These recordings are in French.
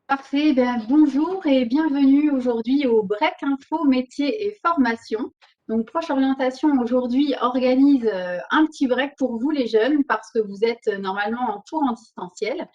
Parfait, ben, bonjour et bienvenue aujourd'hui au Break Info métier et formation. Donc Proche Orientation aujourd'hui organise un petit break pour vous les jeunes parce que vous êtes normalement en cours en distanciel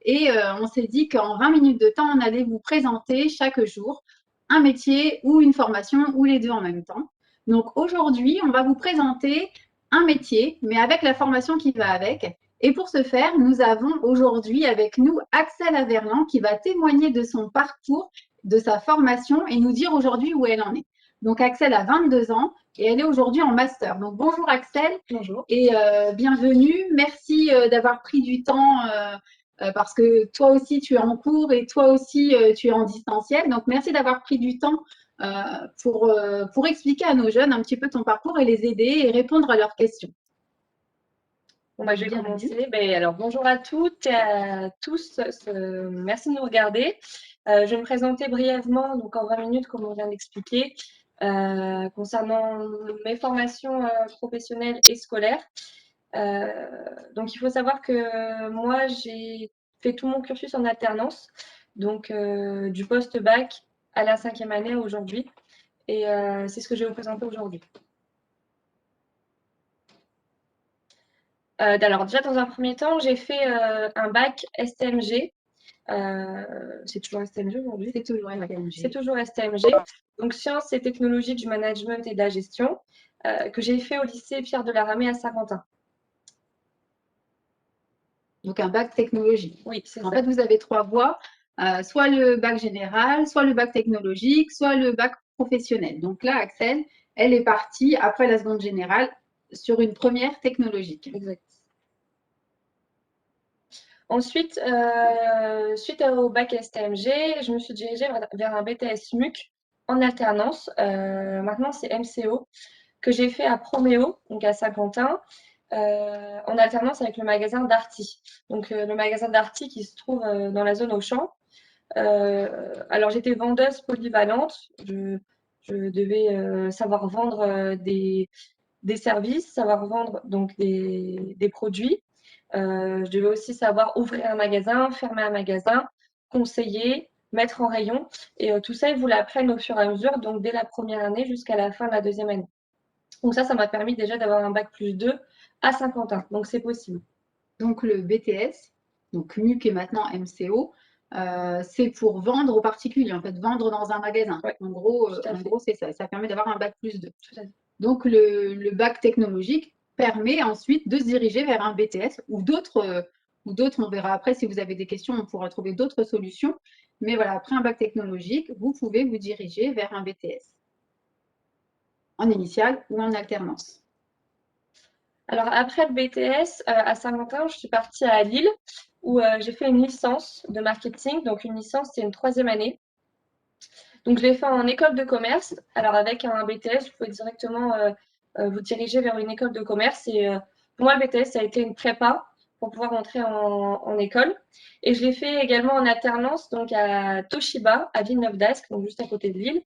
et on s'est dit qu'en 20 minutes de temps, on allait vous présenter chaque jour un métier ou une formation ou les deux en même temps. Donc aujourd'hui, on va vous présenter un métier mais avec la formation qui va avec. Et pour ce faire, nous avons aujourd'hui avec nous Axel Averland qui va témoigner de son parcours, de sa formation et nous dire aujourd'hui où elle en est. Donc Axel a 22 ans et elle est aujourd'hui en master. Donc bonjour Axel. Bonjour. Et bienvenue. Merci d'avoir pris du temps parce que toi aussi tu es en cours et toi aussi tu es en distanciel. Donc merci d'avoir pris du temps pour expliquer à nos jeunes un petit peu ton parcours et les aider et répondre à leurs questions. Bon, je vais commencer. Alors, bonjour à toutes et à tous. Merci de nous regarder. Je vais me présenter brièvement, donc en 20 minutes, comme on vient d'expliquer, concernant mes formations professionnelles et scolaires. Donc, il faut savoir que moi, j'ai fait tout mon cursus en alternance, donc du post-bac à la 5e année aujourd'hui. Et c'est ce que je vais vous présenter aujourd'hui. Alors déjà, dans un premier temps, j'ai fait un bac STMG. C'est toujours STMG aujourd'hui? C'est toujours STMG. C'est toujours STMG. Donc, Sciences et technologies du management et de la gestion, que j'ai fait au lycée Pierre de la Ramée à Saint-Quentin. Donc un bac technologique. Oui, c'est ça. En fait, vous avez trois voies, soit le bac général, soit le bac technologique, soit le bac professionnel. Donc là, Axel, elle est partie après la seconde générale sur une première technologique. Exact. Ensuite, suite au bac STMG, je me suis dirigée vers un BTS MUC en alternance. Maintenant, c'est MCO, que j'ai fait à Proméo, donc à Saint-Quentin, en alternance avec le magasin Darty. Donc, le magasin Darty qui se trouve dans la zone Auchan. Alors, j'étais vendeuse polyvalente. Je devais savoir vendre des services, savoir vendre donc des produits. Je devais aussi savoir ouvrir un magasin, fermer un magasin, conseiller, mettre en rayon. Et tout ça, ils vous l'apprennent au fur et à mesure, donc dès la première année jusqu'à la fin de la deuxième année. Donc ça m'a permis déjà d'avoir un bac plus 2 à Saint-Quentin. Donc c'est possible. Donc le BTS, donc MUC et maintenant MCO, c'est pour vendre aux particuliers, en fait, vendre dans un magasin. Ouais, en gros, c'est ça. Ça permet d'avoir un bac plus 2. Donc le bac technologique permet ensuite de se diriger vers un BTS ou d'autres, on verra après si vous avez des questions, on pourra trouver d'autres solutions. Mais voilà, après un bac technologique, vous pouvez vous diriger vers un BTS en initiale ou en alternance. Alors après le BTS à Saint-Quentin, je suis partie à Lille où j'ai fait une licence de marketing. Donc une licence, c'est une 3e année. Donc je l'ai fait en école de commerce. Alors avec un BTS, vous pouvez directement vous diriger vers une école de commerce. Et pour moi, le BTS, ça a été une prépa pour pouvoir entrer en école. Et je l'ai fait également en alternance, donc à Toshiba, à Villeneuve-d'Ascq, donc juste à côté de Lille.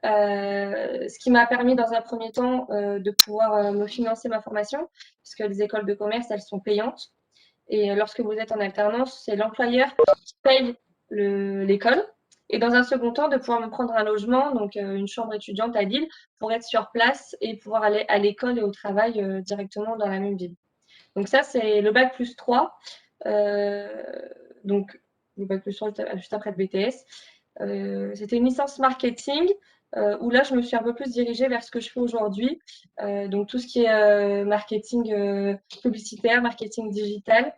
Ce qui m'a permis dans un premier temps de pouvoir me financer ma formation, puisque les écoles de commerce, elles sont payantes. Et lorsque vous êtes en alternance, c'est l'employeur qui paye l'école. Et dans un second temps, de pouvoir me prendre un logement, donc une chambre étudiante à Lille, pour être sur place et pouvoir aller à l'école et au travail directement dans la même ville. Donc ça, c'est le bac plus 3. Donc le bac plus 3 juste après le BTS. C'était une licence marketing où là, je me suis un peu plus dirigée vers ce que je fais aujourd'hui. Donc tout ce qui est marketing publicitaire, marketing digital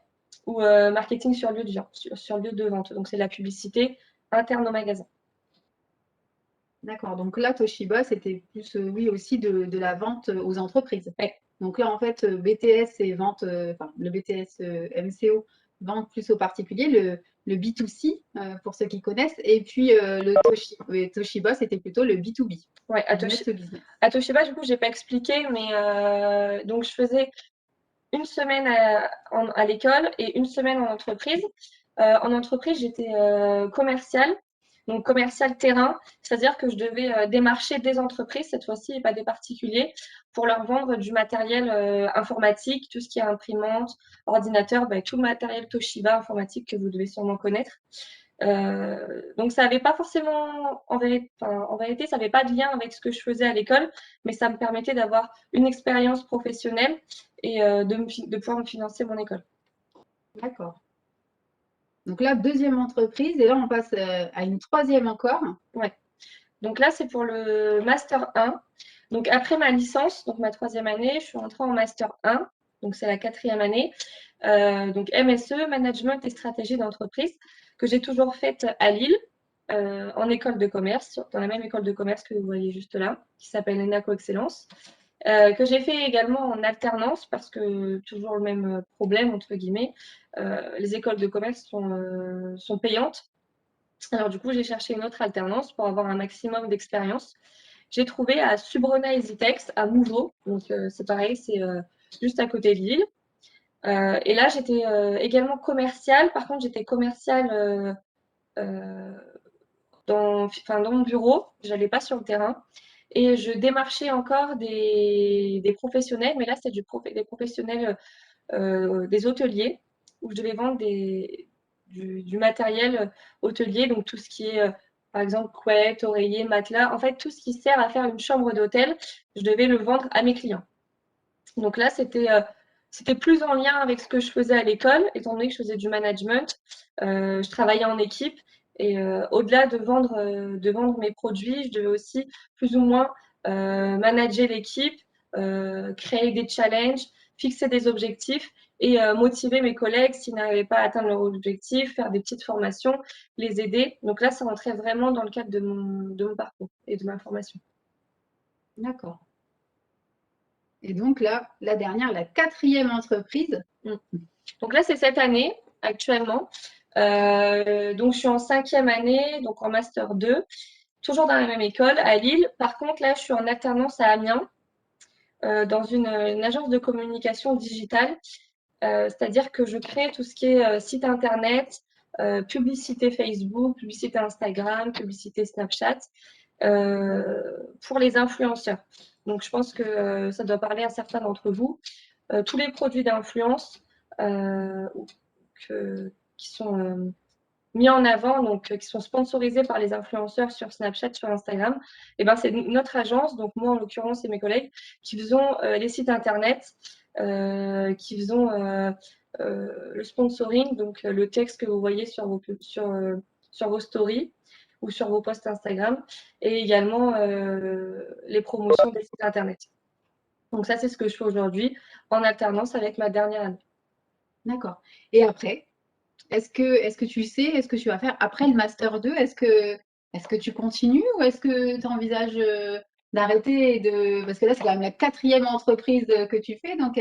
ou marketing sur lieu de vente. Donc c'est la publicité interne au magasin. D'accord. Donc là, Toshiba, c'était plus, oui, aussi de la vente aux entreprises. Ouais. Donc là, en fait, BTS et vente, enfin, le BTS MCO, vente plus aux particuliers, le B2C, pour ceux qui connaissent, et puis Toshiba, c'était plutôt le B2B. Ouais, à Toshiba, du coup, je n'ai pas expliqué, mais donc je faisais une semaine à l'école et une semaine en entreprise. En entreprise, j'étais commerciale, donc commercial terrain, c'est-à-dire que je devais démarcher des entreprises cette fois-ci et pas des particuliers pour leur vendre du matériel informatique, tout ce qui est imprimante, ordinateur, tout le matériel Toshiba informatique que vous devez sûrement connaître. Donc, ça n'avait pas forcément, en vérité, ça n'avait pas de lien avec ce que je faisais à l'école, mais ça me permettait d'avoir une expérience professionnelle et de pouvoir me financer mon école. D'accord. Donc là, deuxième entreprise, et là, on passe à une troisième encore. Ouais. Donc là, c'est pour le Master 1. Donc après ma licence, donc ma troisième année, je suis entrée en Master 1. Donc c'est la quatrième année. Donc MSE, Management et Stratégie d'entreprise, que j'ai toujours faite à Lille, en école de commerce, dans la même école de commerce que vous voyez juste là, qui s'appelle ENACO Excellence. Que j'ai fait également en alternance, parce que toujours le même problème, entre guillemets, les écoles de commerce sont payantes. Alors du coup, j'ai cherché une autre alternance pour avoir un maximum d'expérience. J'ai trouvé à Subrona EasyTex à Mougeot, donc c'est pareil, c'est juste à côté de Lille. Et là, j'étais également commerciale. Par contre, j'étais commerciale dans mon bureau, je n'allais pas sur le terrain. Et je démarchais encore des professionnels, mais là, c'était des professionnels des hôteliers, où je devais vendre du matériel hôtelier, donc tout ce qui est, par exemple, couette, oreiller, matelas. En fait, tout ce qui sert à faire une chambre d'hôtel, je devais le vendre à mes clients. Donc là, c'était plus en lien avec ce que je faisais à l'école, étant donné que je faisais du management. Je travaillais en équipe et au-delà de vendre mes produits, je devais aussi plus ou moins manager l'équipe, créer des challenges, fixer des objectifs et motiver mes collègues s'ils n'arrivaient pas à atteindre leur objectif, faire des petites formations, les aider. Donc là, ça rentrait vraiment dans le cadre de mon parcours et de ma formation. D'accord. Et donc là, la dernière, la quatrième entreprise. Donc là, c'est cette année, actuellement. Donc, je suis en cinquième année, donc en Master 2, toujours dans la même école, à Lille. Par contre, là, je suis en alternance à Amiens, dans une agence de communication digitale. C'est-à-dire que je crée tout ce qui est site internet, publicité Facebook, publicité Instagram, publicité Snapchat, pour les influenceurs. Donc, je pense que ça doit parler à certains d'entre vous. Tous les produits d'influence qui sont mis en avant, donc qui sont sponsorisés par les influenceurs sur Snapchat, sur Instagram, et ben c'est notre agence, donc moi en l'occurrence et mes collègues, qui faisons les sites internet, qui faisons le sponsoring, donc le texte que vous voyez sur sur vos stories ou sur vos posts Instagram, et également les promotions des sites internet. Donc ça, c'est ce que je fais aujourd'hui en alternance avec ma dernière année. D'accord. Et après, est-ce que tu sais, est-ce que tu vas faire après le master 2, est-ce que tu continues ou est-ce que tu envisages d'arrêter parce que là, c'est quand même la quatrième entreprise que tu fais. Donc,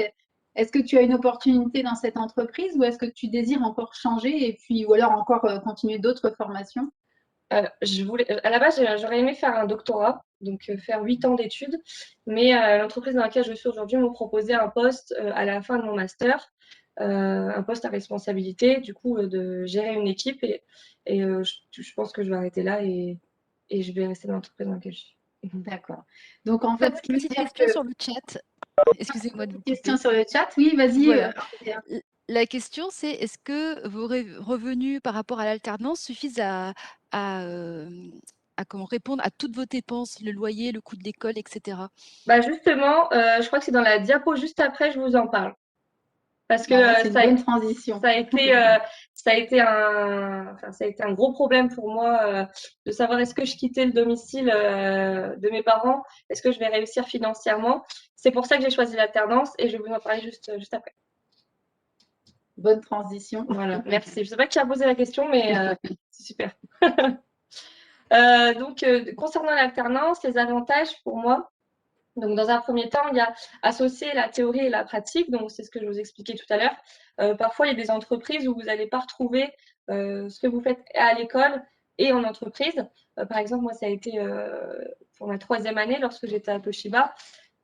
est-ce que tu as une opportunité dans cette entreprise ou est-ce que tu désires encore changer et puis, ou alors encore continuer d'autres formations? À la base, j'aurais aimé faire un doctorat, donc faire 8 ans d'études, mais l'entreprise dans laquelle je suis aujourd'hui m'a proposé un poste à la fin de mon master, un poste à responsabilité, du coup, de gérer une équipe je pense que je vais arrêter là et je vais rester dans l'entreprise dans laquelle je suis. D'accord. Donc, en On a fait, ce une qui veut petite dire question que… sur le chat. Excusez-moi de vous Question couper. sur le chat, oui, vas-y. Voilà. La question, c'est est-ce que vos revenus par rapport à l'alternance suffisent à, euh, à comment répondre à toutes vos dépenses, le loyer, le coût de l'école, etc. Bah justement, je crois que c'est dans la diapo juste après, je vous en parle. Parce que Voilà, c'est une bonne transition. ça a été, ça a été un gros problème pour moi de savoir est-ce que je quittais le domicile de mes parents, est-ce que je vais réussir financièrement. C'est pour ça que j'ai choisi l'alternance et je vais vous en parler juste après. Bonne transition. Voilà, merci. Je ne sais pas qui a posé la question, mais c'est super. Donc, concernant l'alternance, les avantages pour moi, donc, dans un premier temps, il y a associer la théorie et la pratique. Donc, c'est ce que je vous expliquais tout à l'heure. Parfois, il y a des entreprises où vous n'allez pas retrouver ce que vous faites à l'école et en entreprise. Par exemple, moi, ça a été pour ma troisième année, lorsque j'étais à Toshiba.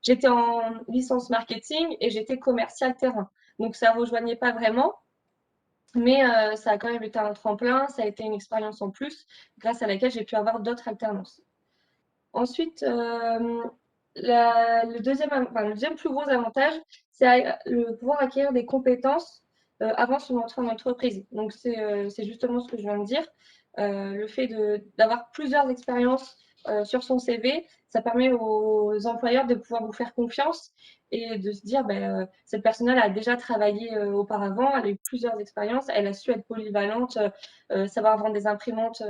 J'étais en licence marketing et j'étais commercial terrain. Donc, ça ne rejoignait pas vraiment. Mais ça a quand même été un tremplin, ça a été une expérience en plus, grâce à laquelle j'ai pu avoir d'autres alternances. Ensuite, le deuxième plus gros avantage, c'est le pouvoir acquérir des compétences avant son entrée en entreprise. Donc, c'est justement ce que je viens de dire. Le fait d'avoir plusieurs expériences sur son CV, ça permet aux employeurs de pouvoir vous faire confiance et de se dire, cette personne-là a déjà travaillé auparavant, elle a eu plusieurs expériences, elle a su être polyvalente, savoir vendre des imprimantes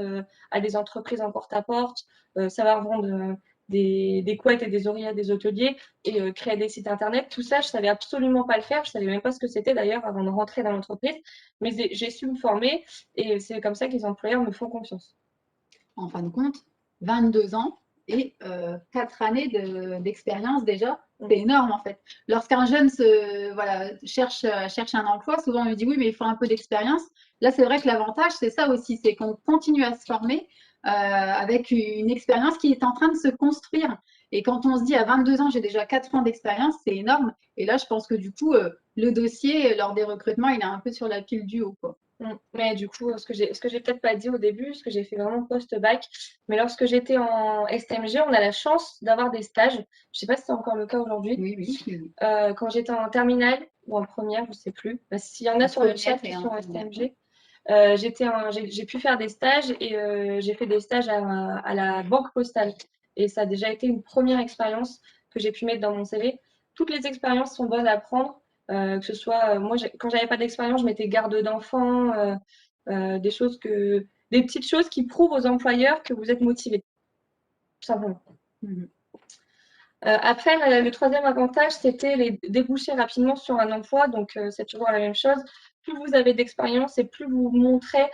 à des entreprises en porte-à-porte, savoir vendre des couettes et des oreillers à des hôteliers et créer des sites internet. Tout ça, je savais absolument pas le faire. Je savais même pas ce que c'était d'ailleurs avant de rentrer dans l'entreprise. Mais j'ai su me former et c'est comme ça que les employeurs me font confiance. En fin de compte, 22 ans et 4 années d'expérience déjà, c'est énorme en fait. Lorsqu'un jeune cherche un emploi, souvent on lui dit oui, mais il faut un peu d'expérience. Là, c'est vrai que l'avantage, c'est ça aussi, c'est qu'on continue à se former avec une expérience qui est en train de se construire. Et quand on se dit à 22 ans, j'ai déjà 4 ans d'expérience, c'est énorme. Et là, je pense que du coup, le dossier, lors des recrutements, il est un peu sur la pile du haut, quoi. Mais du coup, ce que j'ai peut-être pas dit au début, ce que j'ai fait vraiment post-bac, mais lorsque j'étais en STMG, on a la chance d'avoir des stages. Je sais pas si c'est encore le cas aujourd'hui. Oui. Quand j'étais en terminale ou en première, je sais plus. S'il y en a sur le chat qui sont en STMG, j'ai pu faire des stages et j'ai fait des stages à la Banque Postale. Et ça a déjà été une première expérience que j'ai pu mettre dans mon CV. Toutes les expériences sont bonnes à prendre, que ce soit, moi, quand j'avais pas d'expérience, je mettais garde d'enfants, des petites choses qui prouvent aux employeurs que vous êtes motivé, tout simplement. Après, le troisième avantage, c'était les déboucher rapidement sur un emploi. Donc, c'est toujours la même chose. Plus vous avez d'expérience et plus vous montrez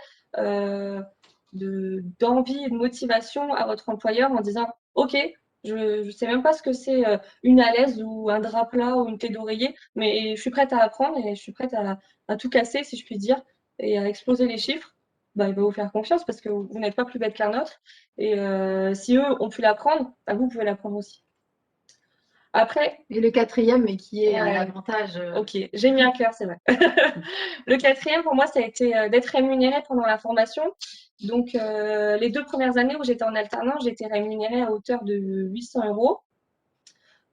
d'envie et de motivation à votre employeur en disant « Ok, je ne sais même pas ce que c'est une alaise ou un drap plat ou une thé d'oreiller, mais je suis prête à apprendre et je suis prête à tout casser, si je puis dire, et à exploser les chiffres. » Il va vous faire confiance parce que vous n'êtes pas plus bête qu'un autre. Et si eux ont pu l'apprendre, vous pouvez l'apprendre aussi. Après, et le quatrième, mais qui est un avantage. Ok, j'ai mis un cœur, c'est vrai. Le quatrième, pour moi, ça a été d'être rémunérée pendant la formation. Donc, les 2 premières années où j'étais en alternance, j'étais rémunérée à hauteur de 800 €,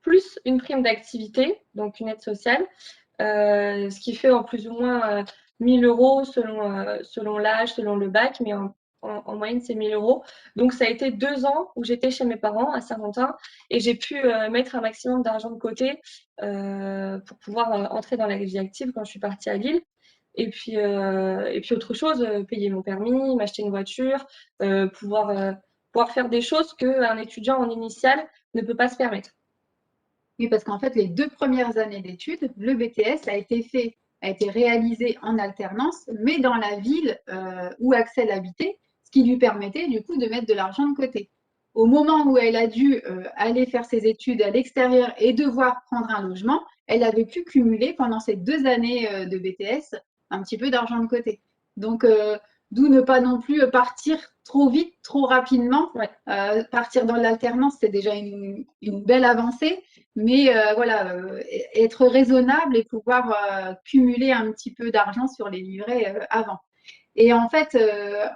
plus une prime d'activité, donc une aide sociale, ce qui fait en plus ou moins 1 000 € selon l'âge, selon le bac, mais en moyenne, c'est 1 000 €. Donc, ça a été 2 ans où j'étais chez mes parents à Saint-Quentin et j'ai pu mettre un maximum d'argent de côté pour pouvoir entrer dans la vie active quand je suis partie à Lille. Et puis autre chose, payer mon permis, m'acheter une voiture, pouvoir faire des choses qu'un étudiant en initiale ne peut pas se permettre. Oui, parce qu'en fait, les 2 premières années d'études, le BTS a été réalisé en alternance, mais dans la ville où Axel habitait, ce qui lui permettait du coup de mettre de l'argent de côté. Au moment où elle a dû aller faire ses études à l'extérieur et devoir prendre un logement, elle avait pu cumuler pendant ces 2 années de BTS un petit peu d'argent de côté. Donc, d'où ne pas non plus partir trop vite, trop rapidement. Ouais. Partir dans l'alternance, c'est déjà une belle avancée, mais être raisonnable et pouvoir cumuler un petit peu d'argent sur les livrets avant. Et en fait,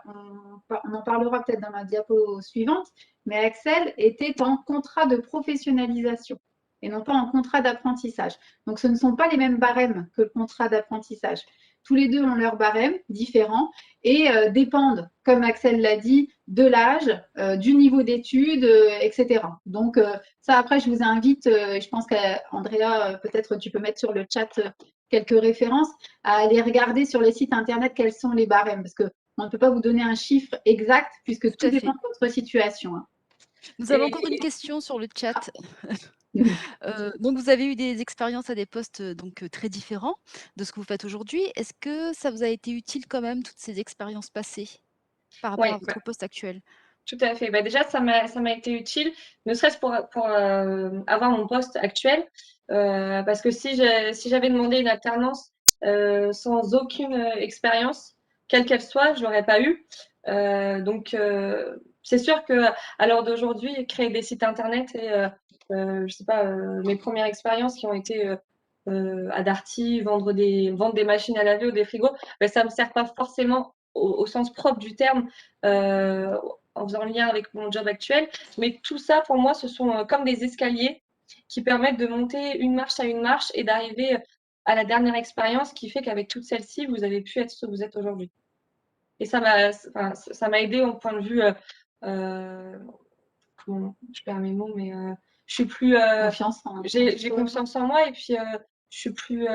on en parlera peut-être dans la diapo suivante, mais Axel était en contrat de professionnalisation et non pas en contrat d'apprentissage. Donc, ce ne sont pas les mêmes barèmes que le contrat d'apprentissage. Tous les deux ont leurs barèmes différents et dépendent, comme Axel l'a dit, de l'âge, du niveau d'études, etc. Donc, ça, après, je vous invite, je pense qu'Andrea, peut-être tu peux mettre sur le chat quelques références, à aller regarder sur les sites internet quels sont les barèmes, parce qu'on ne peut pas vous donner un chiffre exact, puisque tout dépend de votre situation. Nous avons encore une question sur le chat. Donc, vous avez eu des expériences à des postes très différents de ce que vous faites aujourd'hui. Est-ce que ça vous a été utile quand même, toutes ces expériences passées, par rapport à votre poste actuel? Tout à fait. Déjà, ça m'a été utile, ne serait-ce pour avoir mon poste actuel, parce que si j'avais demandé une alternance sans aucune expérience, quelle qu'elle soit, je l'aurais pas eu. Donc, c'est sûr que à l'heure d'aujourd'hui, créer des sites internet et je sais pas, mes premières expériences qui ont été à Darty, vendre des machines à laver ou des frigos, ça me sert pas forcément au sens propre du terme. En faisant lien avec mon job actuel. Mais tout ça, pour moi, ce sont comme des escaliers qui permettent de monter une marche à une marche et d'arriver à la dernière expérience qui fait qu'avec toutes celles-ci, vous avez pu être ce que vous êtes aujourd'hui. Et ça m'a aidé au point de vue, comment je perds mes mots, mais je suis plus, j'ai confiance en moi et puis je suis plus,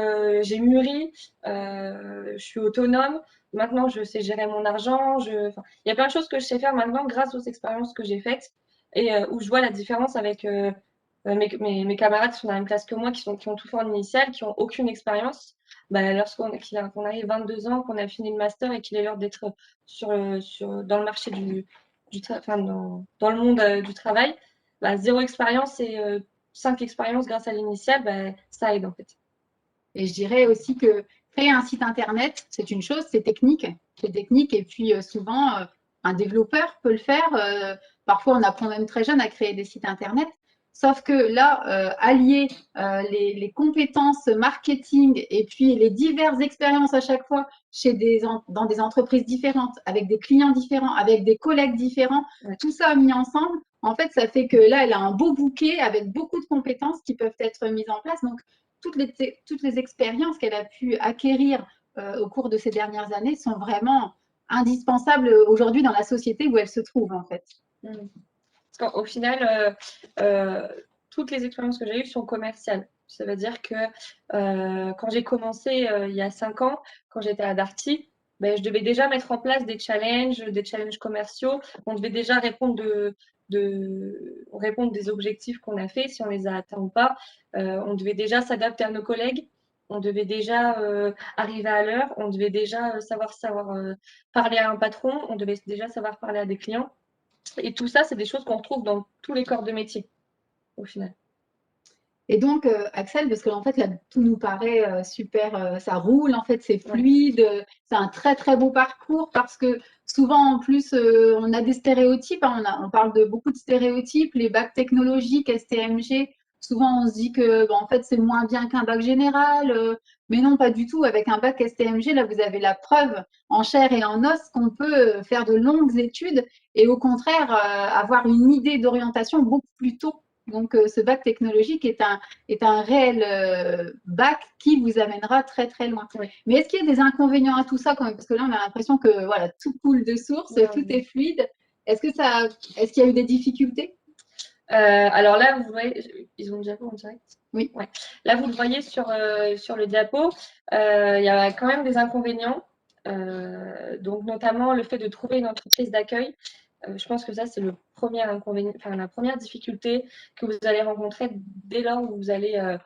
j'ai mûri, je suis autonome. Maintenant, je sais gérer mon argent. Il y a plein de choses que je sais faire maintenant grâce aux expériences que j'ai faites et où je vois la différence avec mes camarades qui sont dans la même classe que moi, qui ont tout fait en initiale, qui n'ont aucune expérience. Bah, lorsqu'on arrive 22 ans, qu'on a fini le master et qu'il est l'heure d'être dans le marché dans le monde du travail, bah, 0 expérience et 5 expériences grâce à l'initiale, bah, ça aide en fait. Et je dirais aussi que créer un site internet, c'est une chose, c'est technique. Et puis souvent, un développeur peut le faire. Parfois, on apprend même très jeune à créer des sites internet. Sauf que là, allier les compétences marketing et puis les diverses expériences à chaque fois dans des entreprises différentes, avec des clients différents, avec des collègues différents, tout ça mis ensemble, en fait, ça fait que là, elle a un beau bouquet avec beaucoup de compétences qui peuvent être mises en place. Donc, toutes les expériences qu'elle a pu acquérir au cours de ces dernières années sont vraiment indispensables aujourd'hui dans la société où elle se trouve, en fait. Parce qu'au final, toutes les expériences que j'ai eues sont commerciales. Ça veut dire que quand j'ai commencé il y a 5 ans, quand j'étais à Darty, ben, je devais déjà mettre en place des challenges commerciaux. On devait déjà répondre des objectifs qu'on a faits, si on les a atteints ou pas. On devait déjà s'adapter à nos collègues. On devait déjà arriver à l'heure. On devait déjà savoir parler à un patron. On devait déjà savoir parler à des clients. Et tout ça, c'est des choses qu'on retrouve dans tous les corps de métier, au final. Et donc, Axel, parce que en fait, là, tout nous paraît super, ça roule, en fait, c'est fluide, c'est un très, très beau parcours parce que souvent, en plus, on a des stéréotypes, hein, on parle de beaucoup de stéréotypes, les bacs technologiques, STMG, souvent on se dit que, en fait, c'est moins bien qu'un bac général, mais non, pas du tout. Avec un bac STMG, là, vous avez la preuve en chair et en os qu'on peut faire de longues études et au contraire, avoir une idée d'orientation beaucoup plus tôt. Donc, ce bac technologique est un réel bac qui vous amènera très, très loin. Oui. Mais est-ce qu'il y a des inconvénients à tout ça quand même? Parce que là, on a l'impression que voilà, tout coule de source, tout est fluide. Est-ce qu'il y a eu des difficultés? Alors là, vous voyez, ils ont le diapo en direct? Oui. Ouais. Là, vous le voyez sur le diapo, il y a quand même des inconvénients. Donc, notamment le fait de trouver une entreprise d'accueil. Je pense que ça, c'est le premier inconvénient, enfin, la première difficulté que vous allez rencontrer dès lors où vous allez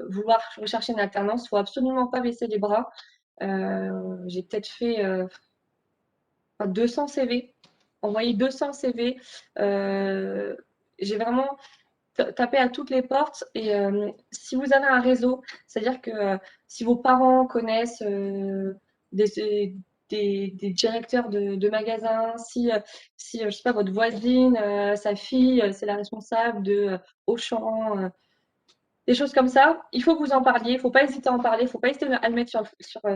vouloir rechercher une alternance. Il ne faut absolument pas baisser les bras. J'ai peut-être fait 200 CV, envoyé 200 CV. J'ai vraiment tapé à toutes les portes. Et si vous avez un réseau, c'est-à-dire que si vos parents connaissent des directeurs de magasins, si je sais pas, votre voisine, sa fille, c'est la responsable de Auchan, des choses comme ça, il faut que vous en parliez, il ne faut pas hésiter à en parler, il ne faut pas hésiter à le mettre sur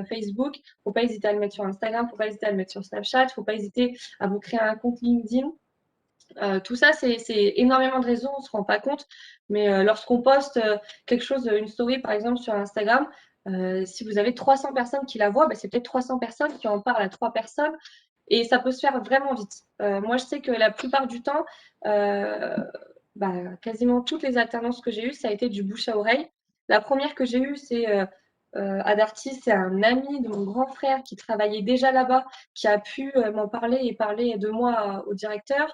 Facebook, il ne faut pas hésiter à le mettre sur Instagram, il ne faut pas hésiter à le mettre sur Snapchat, il ne faut pas hésiter à vous créer un compte LinkedIn. Tout ça, c'est énormément de réseaux, on ne se rend pas compte, mais lorsqu'on poste quelque chose, une story par exemple sur Instagram, si vous avez 300 personnes qui la voient, bah, c'est peut-être 300 personnes qui en parlent à 3 personnes et ça peut se faire vraiment vite. Moi, je sais que la plupart du temps, quasiment toutes les alternances que j'ai eues, ça a été du bouche à oreille. La première que j'ai eue, c'est à Darty, c'est un ami de mon grand frère qui travaillait déjà là-bas, qui a pu m'en parler et parler de moi au directeur.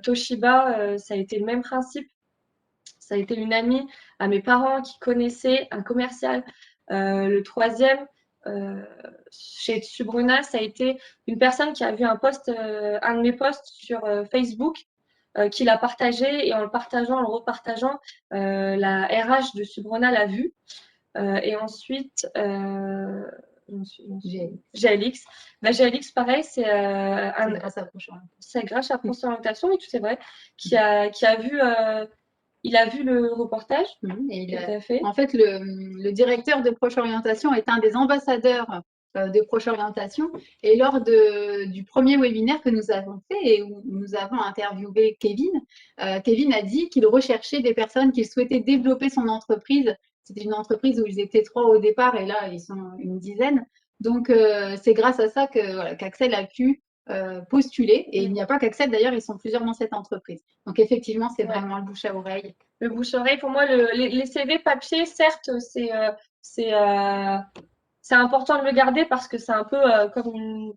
Toshiba, ça a été le même principe. Ça a été une amie à mes parents qui connaissaient un commercial. Le troisième, chez Subruna, ça a été une personne qui a vu un de mes posts sur Facebook, qui l'a partagé et en le partageant, en le repartageant, la RH de Subruna l'a vu. Et ensuite, GLX. GLX, pareil, c'est grâce à Proche Orientation, oui, tout est vrai, qui a vu. Il a vu le reportage. En fait, le directeur de Proche Orientation est un des ambassadeurs de Proche Orientation. Et lors du premier webinaire que nous avons fait et où nous avons interviewé Kevin, Kevin a dit qu'il recherchait des personnes qui souhaitaient développer son entreprise. C'était une entreprise où ils étaient 3 au départ et là, ils sont une dizaine. Donc, c'est grâce à ça que, voilà, qu'Axel a pu postuler. Et il n'y a pas qu'Axel, d'ailleurs, ils sont plusieurs dans cette entreprise. Donc, effectivement, c'est vraiment le bouche à oreille. Le bouche-oreille, pour moi, les CV papier, certes, c'est important de le garder parce que c'est un peu comme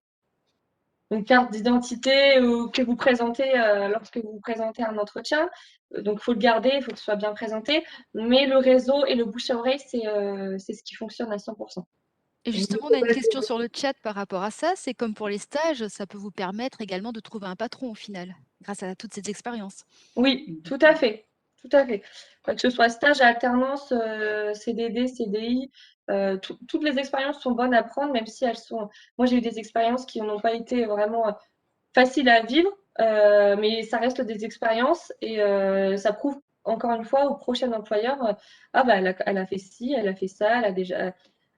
une carte d'identité que vous présentez lorsque vous présentez un entretien. Donc, il faut le garder, il faut que ce soit bien présenté. Mais le réseau et le bouche-à-oreille, c'est ce qui fonctionne à 100%. Et justement, on a une question sur le chat par rapport à ça. C'est comme pour les stages, ça peut vous permettre également de trouver un patron au final, grâce à toutes ces expériences. Oui, tout à fait. Tout à fait. Que ce soit stage, alternance, CDD, CDI, toutes les expériences sont bonnes à prendre, même si elles sont. Moi, j'ai eu des expériences qui n'ont pas été vraiment faciles à vivre, mais ça reste des expériences et ça prouve encore une fois au prochain employeur, ah bah elle a fait ci, elle a fait ça,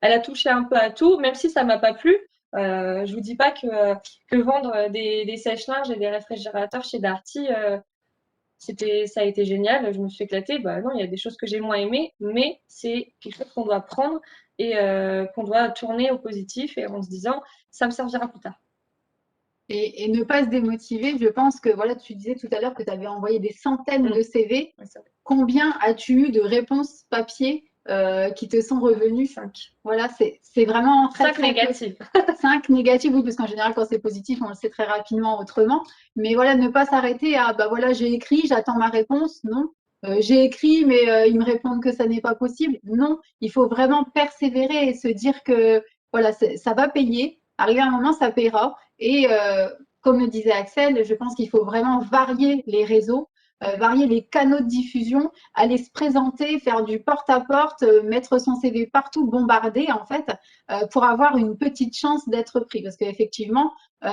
elle a touché un peu à tout, même si ça m'a pas plu. Je vous dis pas que vendre des sèche-linges et des réfrigérateurs chez Darty, ça a été génial, je me suis éclatée. Bah non, il y a des choses que j'ai moins aimées, mais c'est quelque chose qu'on doit prendre et qu'on doit tourner au positif et en se disant, ça me servira plus tard. Et ne pas se démotiver. Je pense que, voilà, tu disais tout à l'heure que tu avais envoyé des centaines de CV. Combien as-tu eu de réponses papier qui te sont revenues? 5. Voilà, c'est vraiment très, 5 négatives. 5 négatives, oui, parce qu'en général, quand c'est positif, on le sait très rapidement autrement. Mais voilà, ne pas s'arrêter à, bah voilà, j'ai écrit, j'attends ma réponse. Non. J'ai écrit, mais ils me répondent que ça n'est pas possible. Non, il faut vraiment persévérer et se dire que, voilà, ça va payer. Arrivé à un moment, ça paiera. Et comme le disait Axel, je pense qu'il faut vraiment varier les réseaux, varier les canaux de diffusion, aller se présenter, faire du porte-à-porte, mettre son CV partout, bombarder en fait, pour avoir une petite chance d'être pris. Parce qu'effectivement,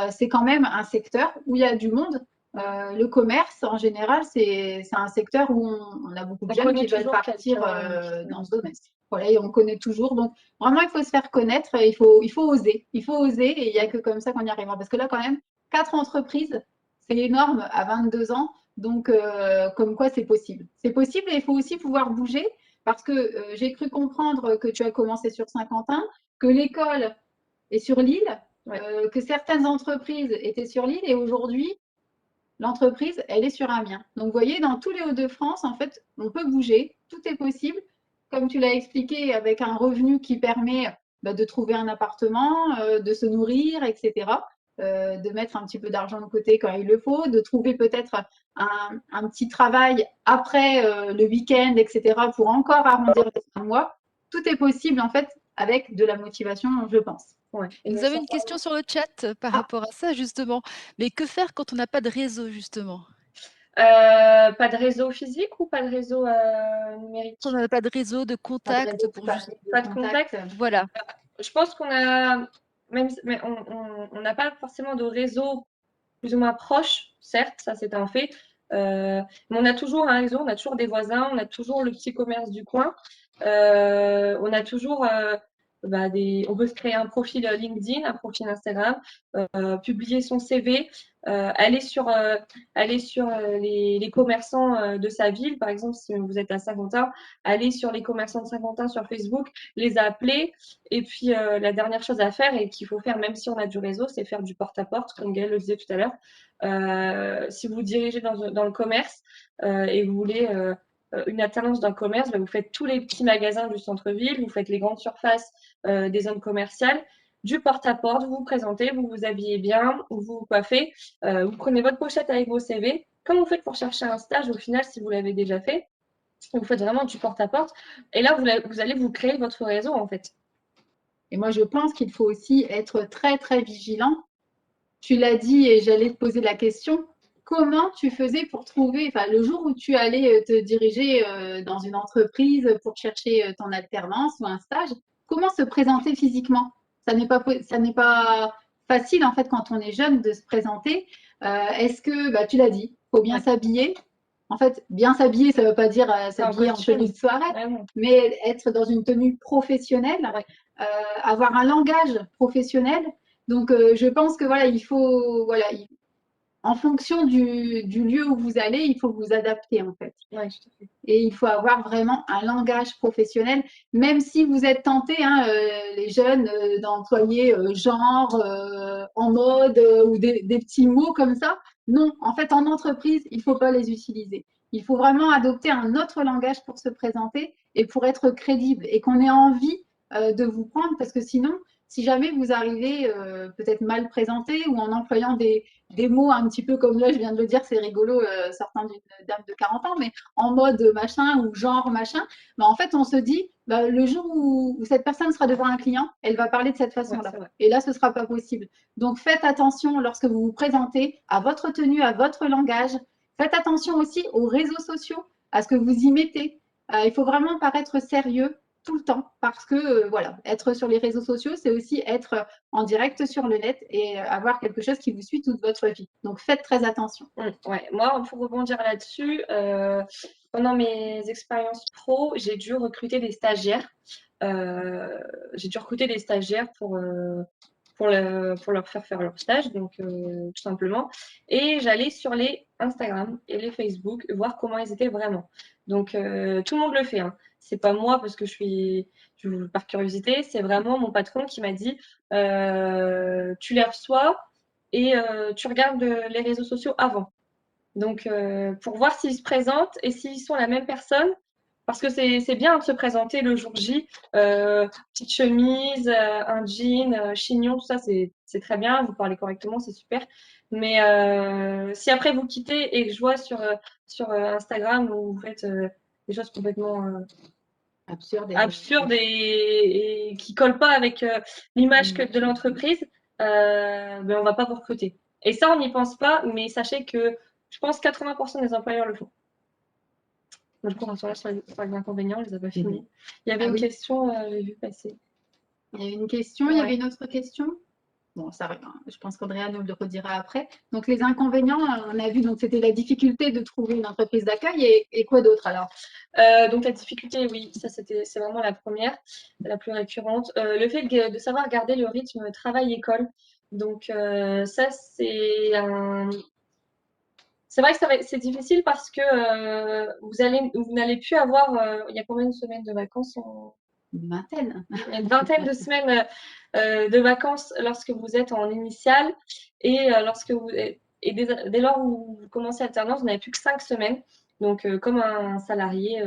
c'est quand même un secteur où il y a du monde. Le commerce, en général, c'est un secteur où on a beaucoup de jeunes qui veulent partir dans ce domaine. Voilà, et on connaît toujours. Donc, vraiment, il faut se faire connaître, il faut oser. Il faut oser et il n'y a que comme ça qu'on y arrivera. Parce que là, quand même, 4 entreprises, c'est énorme à 22 ans. Donc, comme quoi c'est possible. C'est possible et il faut aussi pouvoir bouger parce que j'ai cru comprendre que tu as commencé sur Saint-Quentin, que l'école est sur l'île, que certaines entreprises étaient sur l'île et aujourd'hui, l'entreprise, elle est sur Amiens. Donc, vous voyez, dans tous les Hauts-de-France, en fait, on peut bouger, tout est possible. Comme tu l'as expliqué, avec un revenu qui permet de trouver un appartement, de se nourrir, etc. De mettre un petit peu d'argent de côté quand il le faut, de trouver peut-être un petit travail après le week-end, etc. pour encore arrondir les fins de mois. Tout est possible, en fait, avec de la motivation, je pense. Ouais. Nous avons une question sur le chat par rapport à ça, justement. Mais que faire quand on n'a pas de réseau, justement? Pas de réseau physique ou pas de réseau numérique? Quand on n'a pas de réseau, de contact pour juste. Pas de contact. Voilà. Je pense qu'on a, même, mais on n'a pas forcément de réseau plus ou moins proche, certes, ça c'est un fait. Mais on a toujours un réseau, on a toujours des voisins, on a toujours le petit commerce du coin. On a toujours on peut se créer un profil LinkedIn, un profil Instagram, publier son CV, aller sur les commerçants de sa ville. Par exemple, si vous êtes à Saint-Quentin, aller sur les commerçants de Saint-Quentin sur Facebook, les appeler. Et puis, la dernière chose à faire et qu'il faut faire, même si on a du réseau, c'est faire du porte-à-porte, comme Gaëlle le disait tout à l'heure. Si vous vous dirigez dans le commerce et vous voulez une alternance dans le commerce, vous faites tous les petits magasins du centre-ville, vous faites les grandes surfaces des zones commerciales, du porte-à-porte, vous vous présentez, vous vous habillez bien, vous vous coiffez, vous prenez votre pochette avec vos CV. Comme vous faites pour chercher un stage, au final, si vous l'avez déjà fait, vous faites vraiment du porte-à-porte. Et là, vous allez vous créer votre réseau, en fait. Et moi, je pense qu'il faut aussi être très, très vigilant. Tu l'as dit et j'allais te poser la question. Comment tu faisais pour trouver, enfin, le jour où tu allais te diriger dans une entreprise pour chercher ton alternance ou un stage, comment se présenter physiquement? Ça n'est pas facile, en fait, quand on est jeune de se présenter. Est-ce que, tu l'as dit, il faut bien s'habiller. En fait, bien s'habiller, ça ne veut pas dire s'habiller en tenue de soirée, mais être dans une tenue professionnelle, avoir un langage professionnel. Donc, je pense que voilà, il faut, voilà, en fonction du lieu où vous allez, il faut vous adapter en fait. Ouais, tout à fait. Et il faut avoir vraiment un langage professionnel, même si vous êtes tenté, hein, les jeunes, d'employer genre, en mode ou des petits mots comme ça. Non, en fait, en entreprise, il ne faut pas les utiliser. Il faut vraiment adopter un autre langage pour se présenter et pour être crédible et qu'on ait envie de vous prendre parce que sinon, si jamais vous arrivez peut-être mal présenté ou en employant des mots un petit peu comme là, je viens de le dire, c'est rigolo, sortant d'une dame de 40 ans, mais en mode machin ou genre machin, bah, en fait, on se dit, bah, le jour où cette personne sera devant un client, elle va parler de cette façon-là. Ouais, et là, ce ne sera pas possible. Donc, faites attention lorsque vous vous présentez à votre tenue, à votre langage. Faites attention aussi aux réseaux sociaux, à ce que vous y mettez. Il faut vraiment paraître sérieux tout le temps parce que, voilà, être sur les réseaux sociaux, c'est aussi être en direct sur le net et avoir quelque chose qui vous suit toute votre vie. Donc, faites très attention. Ouais. Moi, pour rebondir là-dessus, pendant mes expériences pro, j'ai dû recruter des stagiaires. J'ai dû recruter des stagiaires pour leur faire leur stage, donc tout simplement. Et j'allais sur les Instagram et les Facebook voir comment ils étaient vraiment. Donc tout le monde le fait, hein. C'est pas moi parce que par curiosité, c'est vraiment mon patron qui m'a dit tu les reçois et tu regardes les réseaux sociaux avant. Donc pour voir s'ils se présentent et s'ils sont la même personne. Parce que c'est bien de se présenter le jour J, petite chemise, un jean, chignon, tout ça, c'est très bien, vous parlez correctement, c'est super. Mais si après vous quittez et que je vois sur Instagram où vous faites des choses complètement absurdes et qui collent pas avec l'image de l'entreprise, ben on va pas vous recruter. Et ça, on n'y pense pas, mais sachez que je pense 80% des employeurs le font. Du coup, on va sur les inconvénients, on les a pas finis. Il y avait une question, j'ai vu passer. Il y avait une question, Ouais. il y avait une autre question. Bon, ça, je pense qu'Andrea nous le redira après. Donc, les inconvénients, on a vu, donc c'était la difficulté de trouver une entreprise d'accueil et quoi d'autre alors? Donc, la difficulté, oui, ça c'est vraiment la première, la plus récurrente. Le fait de savoir garder le rythme travail-école. Donc, ça, c'est vrai que c'est difficile parce que vous n'allez plus avoir. Il y a combien de semaines de vacances Une vingtaine. Il y a une vingtaine de semaines de vacances lorsque vous êtes en initiale et dès lors où vous commencez alternance, vous n'avez plus que 5 semaines. Donc, comme un salarié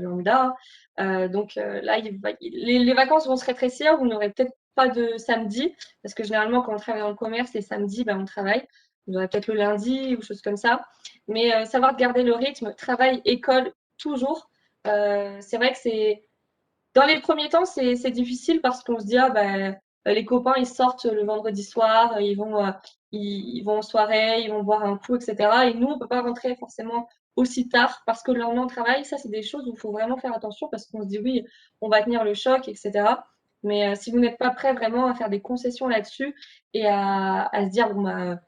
lambda. Donc là, les vacances vont se rétrécir. Vous n'aurez peut-être pas de samedi, parce que généralement, quand on travaille dans le commerce, les samedis, ben, on travaille. Vous aurez peut-être le lundi ou choses comme ça. Mais savoir garder le rythme, travail, école, toujours. C'est vrai que c'est dans les premiers temps, c'est difficile parce qu'on se dit, ah ben, les copains, ils sortent le vendredi soir, ils vont en soirée, ils vont boire un coup, etc. Et nous, on ne peut pas rentrer forcément aussi tard parce que le lendemain, on travaille. Ça, c'est des choses où il faut vraiment faire attention parce qu'on se dit, oui, on va tenir le choc, etc. Mais si vous n'êtes pas prêt vraiment à faire des concessions là-dessus et à se dire, bon, bah,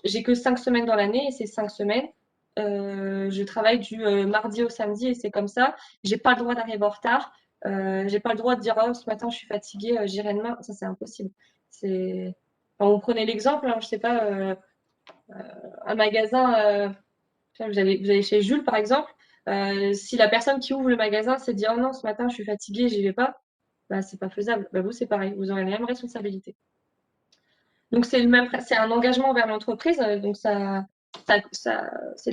j'ai que 5 semaines dans l'année et ces 5 semaines, je travaille du mardi au samedi et c'est comme ça. J'ai pas le droit d'arriver en retard. J'ai pas le droit de dire oh, ce matin je suis fatiguée, j'irai demain. Ça c'est impossible. Enfin, on prenait l'exemple, hein, je sais pas, un magasin, vous allez chez Jules par exemple. Si la personne qui ouvre le magasin s'est dit oh non ce matin je suis fatiguée, j'y vais pas, bah c'est pas faisable. Bah, vous c'est pareil, vous aurez la même responsabilité. Donc c'est un engagement vers l'entreprise, donc c'est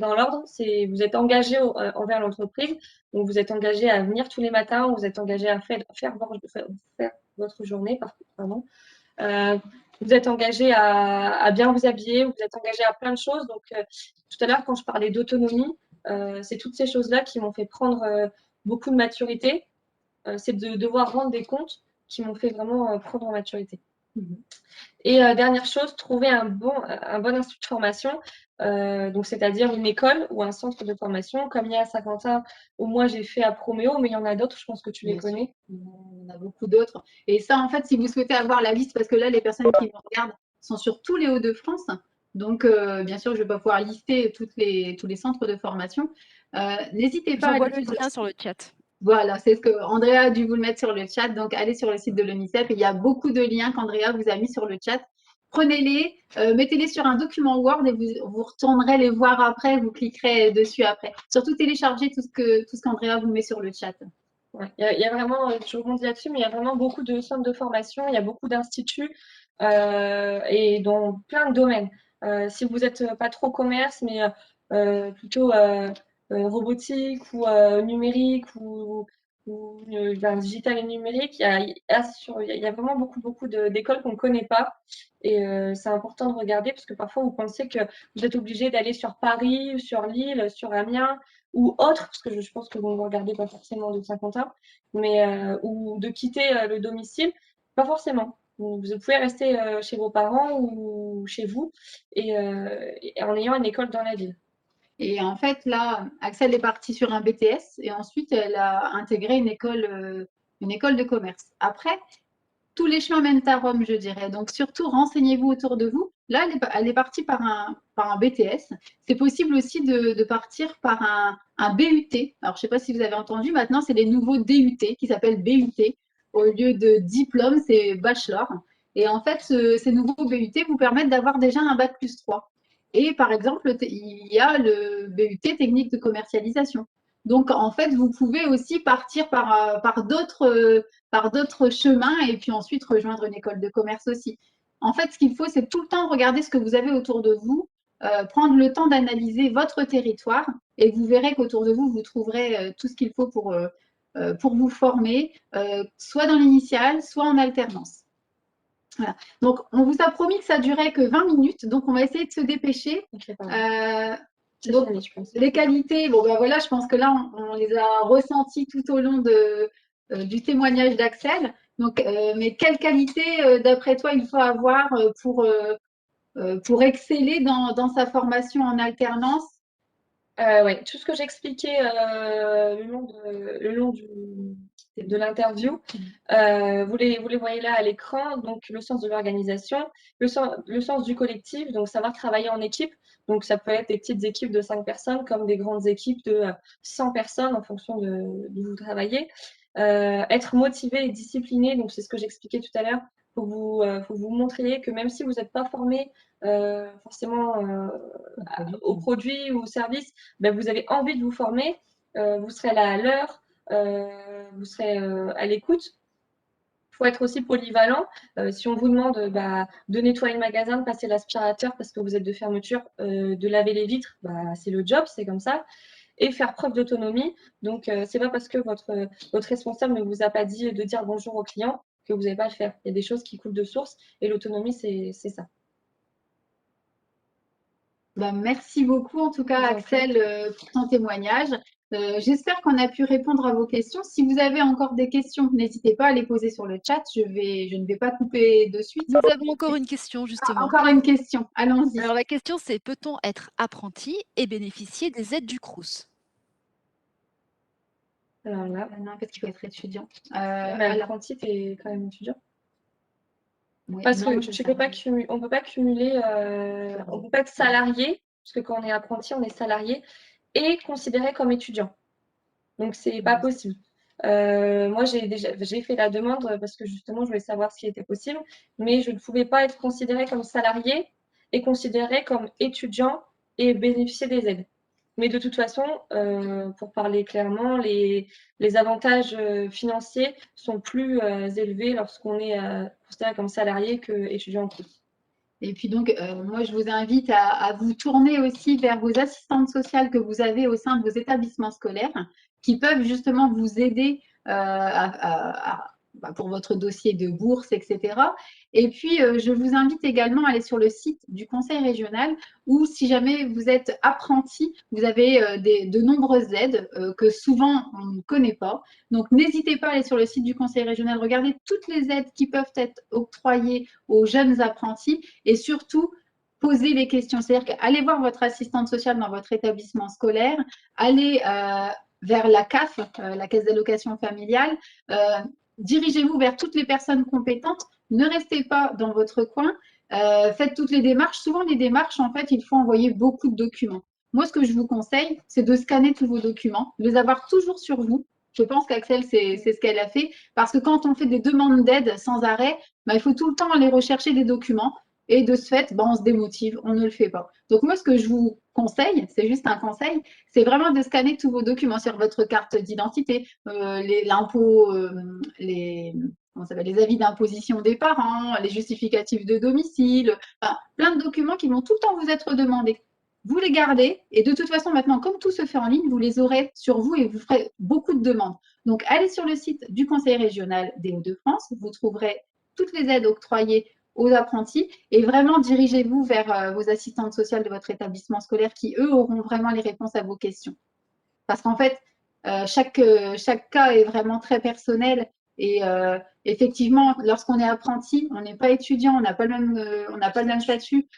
dans l'ordre. Vous êtes engagé envers l'entreprise, donc vous êtes engagé à venir tous les matins, vous êtes engagé à faire votre journée, pardon. Vous êtes engagé à bien vous habiller, vous êtes engagé à plein de choses. Donc tout à l'heure quand je parlais d'autonomie, c'est toutes ces choses-là qui m'ont fait prendre beaucoup de maturité. C'est de devoir rendre des comptes qui m'ont fait vraiment prendre en maturité. Et dernière chose, trouver un bon institut de formation, donc c'est-à-dire une école ou un centre de formation, comme il y a à Saint-Quentin, où moi j'ai fait à Proméo, mais il y en a d'autres, je pense que tu les connais. Il y en a beaucoup d'autres. Et ça, en fait, si vous souhaitez avoir la liste, parce que là, les personnes qui nous regardent sont sur tous les Hauts-de-France. Donc, bien sûr, je ne vais pas pouvoir lister tous les centres de formation. N'hésitez pas à J'envoie le lien sur le chat. Voilà, c'est ce que Andrea a dû vous le mettre sur le chat. Donc, allez sur le site de l'UNICEF. Il y a beaucoup de liens qu'Andrea vous a mis sur le chat prenez-les, mettez-les sur un document Word et vous retournerez les voir après, vous cliquerez dessus après. Surtout téléchargez tout ce qu'Andrea vous met sur le chat. Ouais. Il y a vraiment, je rebondis là-dessus, mais il y a vraiment beaucoup de centres de formation, il y a beaucoup d'instituts et dans plein de domaines. Si vous n'êtes pas trop commerce, mais plutôt robotique ou numérique ou digital et numérique, il y a vraiment beaucoup d'écoles qu'on ne connaît pas. Et c'est important de regarder parce que parfois vous pensez que vous êtes obligé d'aller sur Paris, sur Lille, sur Amiens ou autre, parce que je pense que vous ne regardez pas forcément de Saint-Quentin, mais ou de quitter le domicile, pas forcément. Vous pouvez rester chez vos parents ou chez vous et en ayant une école dans la ville. Et en fait, là, Axel est partie sur un BTS et ensuite elle a intégré une école de commerce. Après, tous les chemins mènent à Rome, je dirais. Donc surtout, renseignez-vous autour de vous. Là, elle est partie par un BTS. C'est possible aussi de partir par un BUT. Alors, je ne sais pas si vous avez entendu, maintenant, c'est les nouveaux DUT qui s'appellent BUT. Au lieu de diplôme, c'est bachelor. Et en fait, ces nouveaux BUT vous permettent d'avoir déjà un bac+3. Et par exemple, il y a le BUT technique de commercialisation. Donc, en fait, vous pouvez aussi partir par d'autres chemins et puis ensuite rejoindre une école de commerce aussi. En fait, ce qu'il faut, c'est tout le temps regarder ce que vous avez autour de vous, prendre le temps d'analyser votre territoire et vous verrez qu'autour de vous, vous trouverez tout ce qu'il faut pour vous former, soit dans l'initiale, soit en alternance. Voilà. Donc, on vous a promis que ça durait que 20 minutes, donc on va essayer de se dépêcher. Okay, donc, fini, je pense. les qualités, bon ben voilà, je pense que là, on les a ressenties tout au long du témoignage d'Axel. Donc, mais quelles qualités, d'après toi, il faut avoir pour exceller dans sa formation en alternance? Ouais, tout ce que j'expliquais le long de l'interview, vous les voyez là à l'écran, donc le sens de l'organisation, le sens du collectif, donc savoir travailler en équipe. Donc ça peut être des petites équipes de 5 personnes comme des grandes équipes de 100 personnes en fonction d'où vous travaillez. Être motivé et discipliné, donc c'est ce que j'expliquais tout à l'heure. Faut vous montrer que même si vous n'êtes pas formé forcément aux produits ou aux services, ben, vous avez envie de vous former, vous serez là à l'heure, vous serez à l'écoute. Il faut être aussi polyvalent. Si on vous demande de nettoyer le magasin, de passer l'aspirateur parce que vous êtes de fermeture, de laver les vitres, c'est le job, c'est comme ça. Et faire preuve d'autonomie. Donc, c'est pas parce que votre responsable ne vous a pas dit de dire bonjour au client que vous n'allez pas le faire. Il y a des choses qui coulent de source et l'autonomie, c'est ça. Merci beaucoup, en tout cas, Axel, pour ton témoignage. J'espère qu'on a pu répondre à vos questions. Si vous avez encore des questions, n'hésitez pas à les poser sur le chat. Je ne vais pas couper de suite. Nous avons encore une question, justement. Encore une question, allons-y. Alors, la question, c'est peut-on être apprenti et bénéficier des aides du Crous? Alors là, non, parce qu'il faut être étudiant. L'apprenti, tu es quand même étudiant. Oui, parce non, que on peut pas cumuler, on peut pas être salarié, parce que quand on est apprenti, on est salarié, et considéré comme étudiant. Donc, c'est pas possible. Moi, j'ai fait la demande parce que justement, je voulais savoir ce qui était possible, mais je ne pouvais pas être considérée comme salarié et considérée comme étudiant et bénéficier des aides. Mais de toute façon, pour parler clairement, les avantages financiers sont plus élevés lorsqu'on est considéré comme salarié qu'étudiant en plus. Et puis donc, moi, je vous invite à vous tourner aussi vers vos assistantes sociales que vous avez au sein de vos établissements scolaires, qui peuvent justement vous aider pour votre dossier de bourse, etc. Et puis, je vous invite également à aller sur le site du Conseil régional où, si jamais vous êtes apprenti, vous avez de nombreuses aides que souvent on ne connaît pas. Donc, n'hésitez pas à aller sur le site du Conseil régional, regardez toutes les aides qui peuvent être octroyées aux jeunes apprentis et surtout, posez les questions. C'est-à-dire qu'allez voir votre assistante sociale dans votre établissement scolaire, allez vers la CAF, la Caisse d'allocation familiale, dirigez-vous vers toutes les personnes compétentes, ne restez pas dans votre coin, faites toutes les démarches. Souvent, les démarches, en fait, il faut envoyer beaucoup de documents. Moi, ce que je vous conseille, c'est de scanner tous vos documents, de les avoir toujours sur vous. Je pense qu'Axel, c'est ce qu'elle a fait, parce que quand on fait des demandes d'aide sans arrêt, il faut tout le temps aller rechercher des documents. et de ce fait, on se démotive, on ne le fait pas. Donc moi, ce que je vous conseille, c'est juste un conseil, c'est vraiment de scanner tous vos documents sur votre carte d'identité, l'impôt, les avis d'imposition des parents, les justificatifs de domicile, enfin, plein de documents qui vont tout le temps vous être demandés. Vous les gardez et de toute façon, maintenant, comme tout se fait en ligne, vous les aurez sur vous et vous ferez beaucoup de demandes. Donc, allez sur le site du Conseil régional des Hauts-de-France, vous trouverez toutes les aides octroyées aux apprentis et vraiment dirigez-vous vers vos assistantes sociales de votre établissement scolaire qui, eux, auront vraiment les réponses à vos questions. Parce qu'en fait, chaque cas est vraiment très personnel et effectivement, lorsqu'on est apprenti, on n'est pas étudiant, on n'a pas le même statut.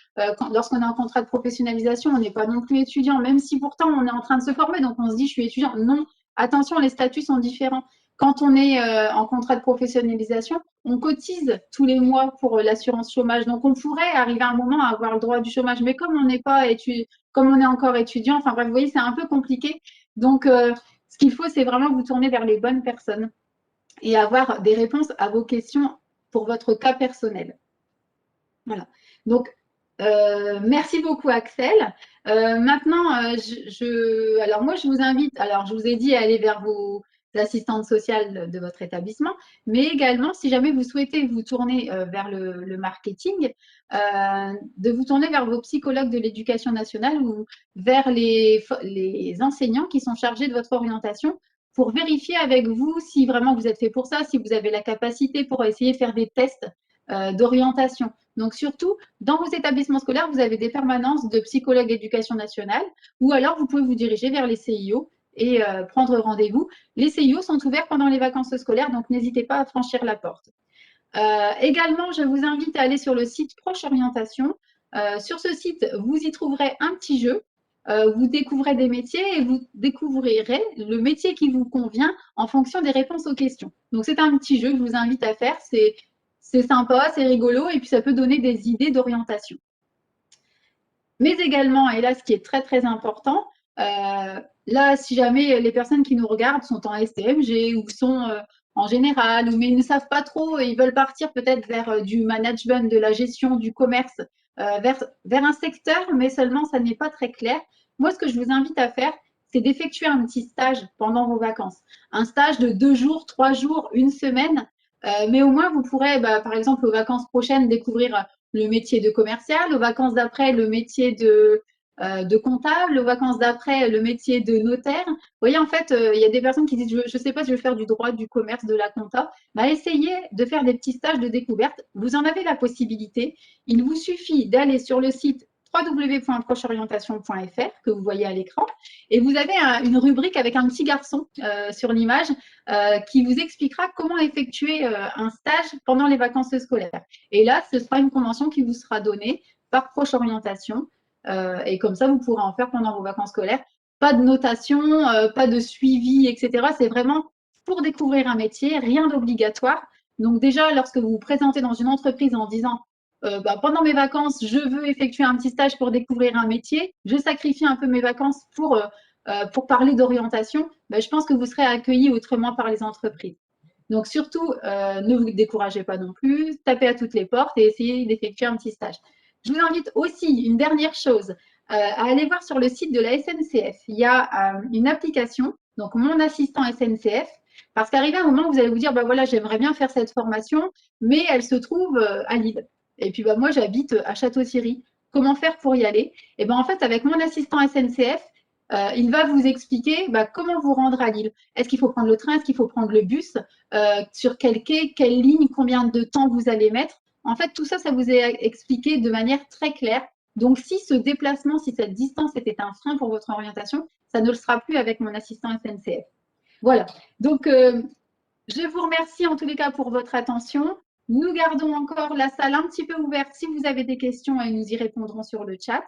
Lorsqu'on est en contrat de professionnalisation, on n'est pas non plus étudiant, même si pourtant on est en train de se former, donc on se dit je suis étudiant. Non, attention, les statuts sont différents. Quand on est en contrat de professionnalisation, on cotise tous les mois pour l'assurance chômage. Donc, on pourrait arriver à un moment à avoir le droit du chômage. Mais comme on n'est pas étudiant, comme on est encore étudiant, enfin bref, vous voyez, c'est un peu compliqué. Donc, ce qu'il faut, c'est vraiment vous tourner vers les bonnes personnes et avoir des réponses à vos questions pour votre cas personnel. Voilà. Donc, merci beaucoup, Axel. Maintenant, alors moi, je vous invite, alors je vous ai dit à aller vers vos assistantes sociales de votre établissement, mais également, si jamais vous souhaitez vous tourner vers le marketing, de vous tourner vers vos psychologues de l'éducation nationale ou vers les enseignants qui sont chargés de votre orientation pour vérifier avec vous si vraiment vous êtes fait pour ça, si vous avez la capacité pour essayer de faire des tests d'orientation. Donc, surtout, dans vos établissements scolaires, vous avez des permanences de psychologues d'éducation nationale ou alors vous pouvez vous diriger vers les CIO et prendre rendez-vous. Les CIO sont ouverts pendant les vacances scolaires, donc n'hésitez pas à franchir la porte. Également, je vous invite à aller sur le site Proche Orientation. Sur ce site, vous y trouverez un petit jeu. Vous découvrez des métiers et vous découvrirez le métier qui vous convient en fonction des réponses aux questions. Donc, c'est un petit jeu que je vous invite à faire. C'est sympa, c'est rigolo et puis ça peut donner des idées d'orientation. Mais également, et là, ce qui est très, très important, là, si jamais les personnes qui nous regardent sont en STMG ou sont en général, mais ils ne savent pas trop et ils veulent partir peut-être vers du management, de la gestion, du commerce, vers un secteur, mais seulement ça n'est pas très clair. Moi, ce que je vous invite à faire, c'est d'effectuer un petit stage pendant vos vacances. Un stage de 2 jours, 3 jours, 1 semaine, mais au moins vous pourrez, par exemple, aux vacances prochaines, découvrir le métier de commercial, aux vacances d'après, le métier de comptable, aux vacances d'après, le métier de notaire. Vous voyez, en fait, il y a des personnes qui disent, je ne sais pas si je vais faire du droit, du commerce, de la compta. Essayez de faire des petits stages de découverte. Vous en avez la possibilité. Il vous suffit d'aller sur le site www.procheorientation.fr que vous voyez à l'écran et vous avez une rubrique avec un petit garçon sur l'image qui vous expliquera comment effectuer un stage pendant les vacances scolaires. Et là, ce sera une convention qui vous sera donnée par Proche Orientation et comme ça, vous pourrez en faire pendant vos vacances scolaires. Pas de notation, pas de suivi, etc. C'est vraiment pour découvrir un métier, rien d'obligatoire. Donc déjà, lorsque vous vous présentez dans une entreprise en disant pendant mes vacances, je veux effectuer un petit stage pour découvrir un métier, je sacrifie un peu mes vacances pour parler d'orientation, je pense que vous serez accueillis autrement par les entreprises. Donc surtout, ne vous découragez pas non plus, tapez à toutes les portes et essayez d'effectuer un petit stage. Je vous invite aussi, une dernière chose, à aller voir sur le site de la SNCF. Il y a une application, donc Mon Assistant SNCF, parce qu'arrivé un moment, vous allez vous dire, voilà, j'aimerais bien faire cette formation, mais elle se trouve à Lille. Et puis, moi, j'habite à Château-Thierry. Comment faire pour y aller? Et en fait, avec Mon Assistant SNCF, il va vous expliquer comment vous rendre à Lille. Est-ce qu'il faut prendre le train? Est-ce qu'il faut prendre le bus? Sur quel quai? Quelle ligne? Combien de temps vous allez mettre? En fait, tout ça, ça vous est expliqué de manière très claire. Donc, si ce déplacement, si cette distance était un frein pour votre orientation, ça ne le sera plus avec Mon Assistant SNCF. Voilà. Donc, je vous remercie en tous les cas pour votre attention. Nous gardons encore la salle un petit peu ouverte si vous avez des questions et nous y répondrons sur le chat.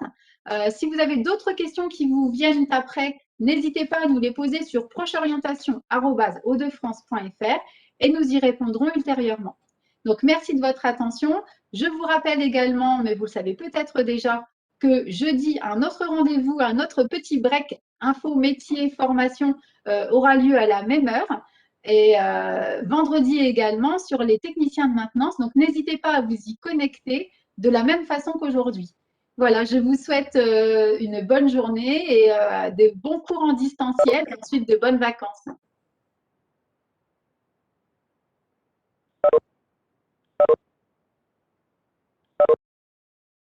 Si vous avez d'autres questions qui vous viennent après, n'hésitez pas à nous les poser sur procheorientation@hautdefrance.fr et nous y répondrons ultérieurement. Donc, merci de votre attention. Je vous rappelle également, mais vous le savez peut-être déjà, que jeudi, un autre rendez-vous, un autre petit break info, métier, formation aura lieu à la même heure. Et vendredi également sur les techniciens de maintenance. Donc, n'hésitez pas à vous y connecter. de la même façon qu'aujourd'hui. Voilà, je vous souhaite une bonne journée et de bons cours en distanciel et ensuite de bonnes vacances.